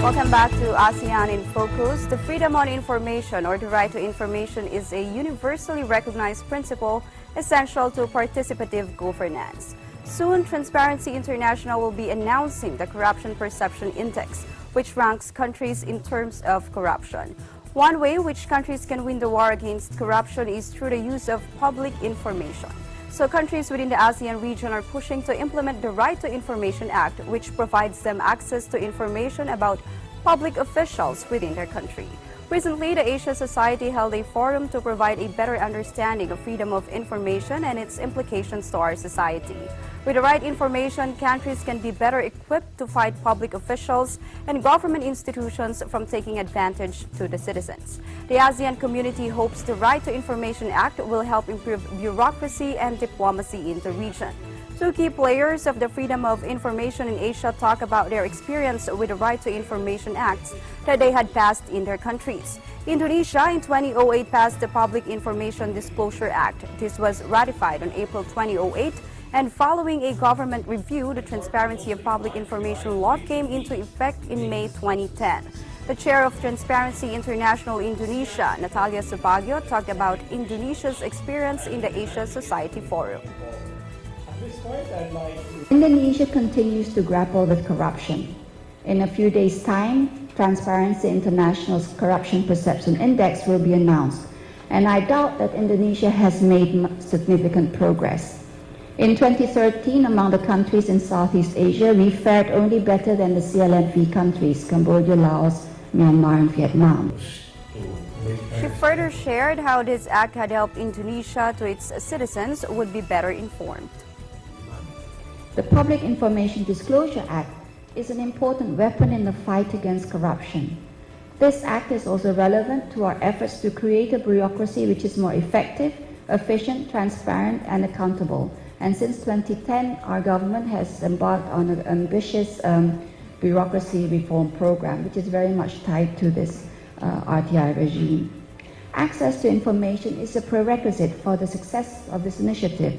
Welcome back to ASEAN in Focus. The freedom on information, or the right to information, is a universally recognized principle essential to participative governance. Soon, Transparency International will be announcing the Corruption Perception Index, which ranks countries in terms of corruption. One way which countries can win the war against corruption is through the use of public information. So countries within the ASEAN region are pushing to implement the Right to Information Act, which provides them access to information about public officials within their country. Recently, the Asia Society held a forum to provide a better understanding of freedom of information and its implications to our society. With the right information, countries can be better equipped to fight public officials and government institutions from taking advantage to the citizens. The ASEAN community hopes the Right to Information Act will help improve bureaucracy and diplomacy in the region. Two key players of the Freedom of Information in Asia talk about their experience with the Right to Information Acts that they had passed in their countries. Indonesia in 2008 passed the Public Information Disclosure Act. This was ratified on April 2008, and following a government review, the Transparency of Public Information Law came into effect in May 2010. The chair of Transparency International Indonesia, Natalia Subagio, talked about Indonesia's experience in the Asia Society Forum. Indonesia continues to grapple with corruption. In a few days' time, Transparency International's Corruption Perception Index will be announced, and I doubt that Indonesia has made significant progress. In 2013, among the countries in Southeast Asia, we fared only better than the CLMV countries, Cambodia, Laos, Myanmar, and Vietnam. She further shared how this act had helped Indonesia to its citizens would be better informed. The Public Information Disclosure Act is an important weapon in the fight against corruption. This act is also relevant to our efforts to create a bureaucracy which is more effective, efficient, transparent, and accountable. And since 2010, our government has embarked on an ambitious bureaucracy reform program, which is very much tied to this RTI regime. Access to information is a prerequisite for the success of this initiative.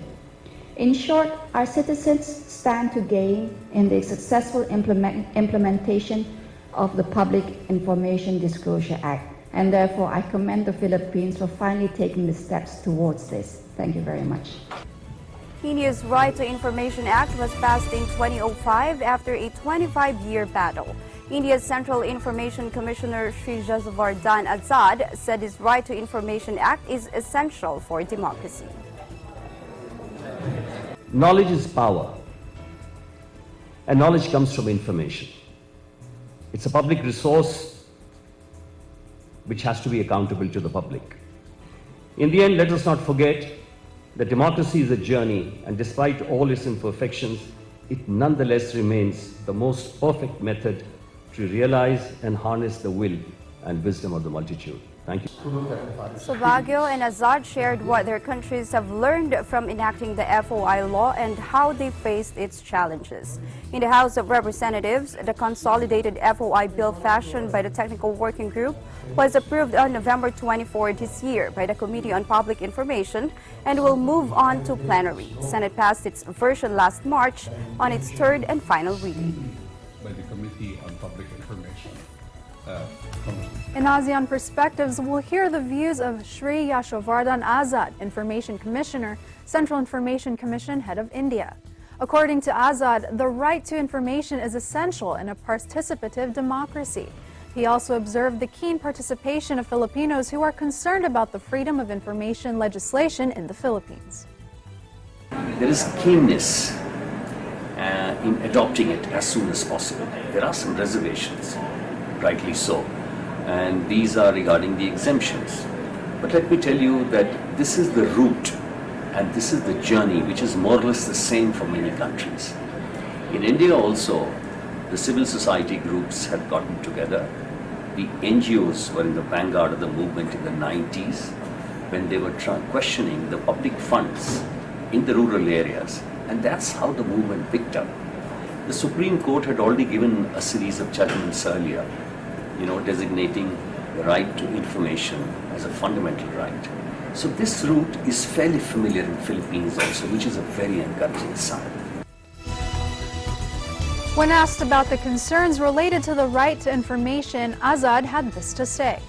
In short, our citizens stand to gain in the successful implementation of the Public Information Disclosure Act, and therefore I commend the Philippines for finally taking the steps towards this. Thank you very much. India's Right to Information Act was passed in 2005 after a 25-year battle. India's Central Information Commissioner Shri Jaswardhan Azad said his Right to Information Act is essential for democracy. Knowledge is power, and knowledge comes from information. It's a public resource which has to be accountable to the public. In the end, let us not forget that democracy is a journey, and despite all its imperfections, it nonetheless remains the most perfect method to realize and harness the will and wisdom of the multitude. Thank you. Subagio and Azad shared what their countries have learned from enacting the FOI law and how they faced its challenges. In the House of Representatives, the consolidated FOI bill fashioned by the Technical Working Group was approved on November 24 this year by the Committee on Public Information and will move on to plenary. The Senate passed its version last March on its third and final reading. By the Committee on Public Information. In ASEAN Perspectives, we'll hear the views of Shri Yashovardhan Azad, Information Commissioner, Central Information Commission, Head of India. According to Azad, the right to information is essential in a participative democracy. He also observed the keen participation of Filipinos who are concerned about the freedom of information legislation in the Philippines. There is keenness in adopting it as soon as possible. There are some reservations, rightly so, and these are regarding the exemptions. But let me tell you that this is the route and this is the journey which is more or less the same for many countries. In India also, the civil society groups had gotten together. The NGOs were in the vanguard of the movement in the 90s when they were questioning the public funds in the rural areas, and that's how the movement picked up. The Supreme Court had already given a series of judgments earlier, designating the right to information as a fundamental right. So this route is fairly familiar in the Philippines also, which is a very encouraging sign. When asked about the concerns related to the right to information, Azad had this to say.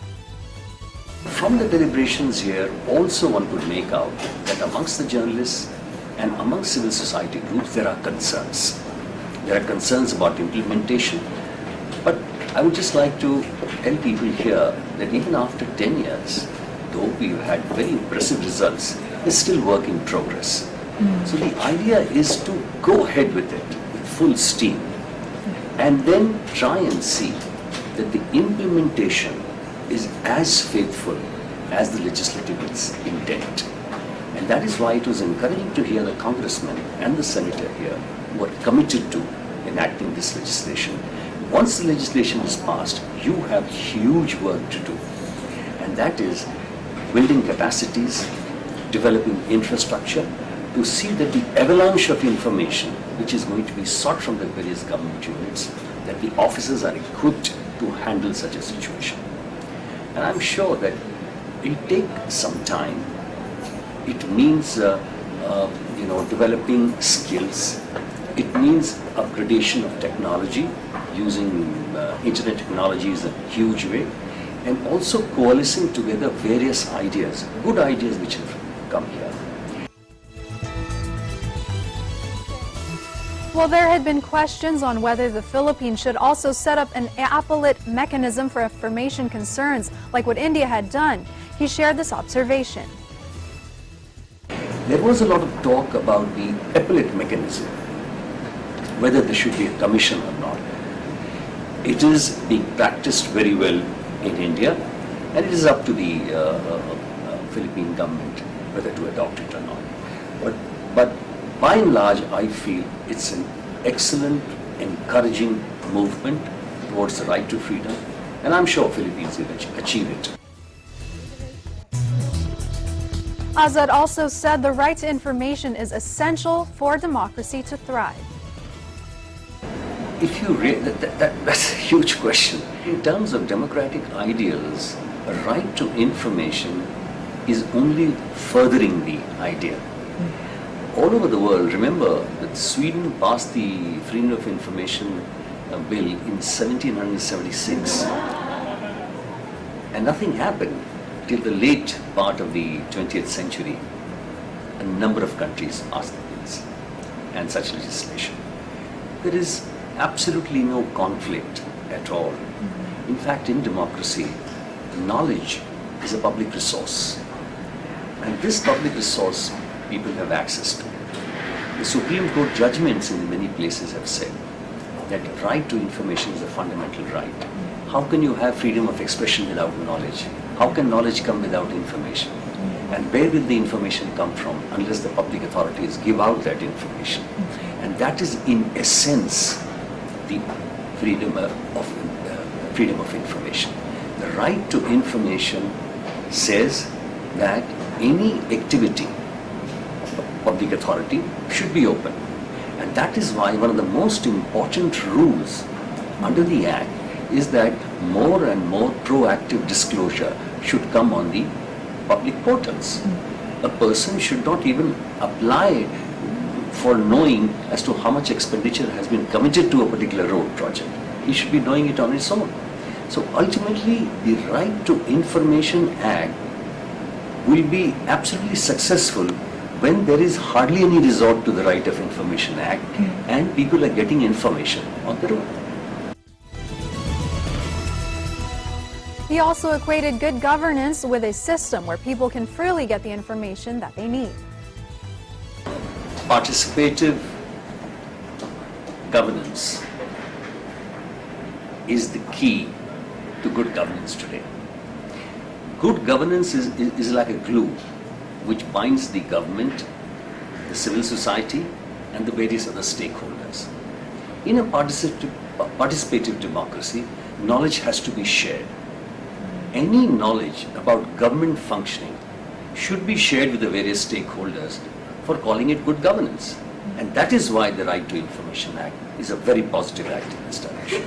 From the deliberations here, also one could make out that amongst the journalists and amongst civil society groups, there are concerns. There are concerns about implementation. But I would just like to tell people here that even after 10 years, though we've had very impressive results, it's still work in progress. So the idea is to go ahead with it with full steam and then try and see that the implementation is as faithful as the legislative intent. And that is why it was encouraging to hear the congressman and the senator here who are committed to enacting this legislation. Once the legislation is passed, you have huge work to do. And that is building capacities, developing infrastructure, to see that the avalanche of information which is going to be sought from the various government units, that the officers are equipped to handle such a situation. And I'm sure that it will take some time. It means developing skills. It means upgradation of technology, using internet technologies in a huge way, and also coalescing together various ideas, good ideas which have come here. Well, there had been questions on whether the Philippines should also set up an appellate mechanism for information concerns, like what India had done. He shared this observation. There was a lot of talk about the appellate mechanism, whether there should be a commission or not. It is being practiced very well in India, and it is up to the Philippine government whether to adopt it or not. But by and large, I feel it's an excellent, encouraging movement towards the right to freedom, and I'm sure Philippines will achieve it. Azad also said the right to information is essential for democracy to thrive. If you that's a huge question. In terms of democratic ideals, a right to information is only furthering the idea. All over the world, remember that Sweden passed the Freedom of Information Bill in 1776, and nothing happened till the late part of the 20th century. A number of countries passed the bills and such legislation. There is absolutely no conflict at all. In fact, in democracy, knowledge is a public resource, and this public resource people have access to. The Supreme Court judgments in many places have said that right to information is a fundamental right. How can you have freedom of expression without knowledge? How can knowledge come without information? And where will the information come from unless the public authorities give out that information? And that is in essence the freedom of information. The right to information says that any activity of public authority should be open. And that is why one of the most important rules under the Act is that more and more proactive disclosure should come on the public portals. A person should not even apply for knowing as to how much expenditure has been committed to a particular road project. He should be knowing it on its own. So ultimately, the Right to Information Act will be absolutely successful when there is hardly any resort to the Right of Information Act and people are getting information on their own. He also equated good governance with a system where people can freely get the information that they need. Participative governance is the key to good governance today. Good governance is like a glue which binds the government, the civil society, and the various other stakeholders. In a participative democracy, knowledge has to be shared. Any knowledge about government functioning should be shared with the various stakeholders for calling it good governance. And that is why the Right to Information Act is a very positive act in this direction.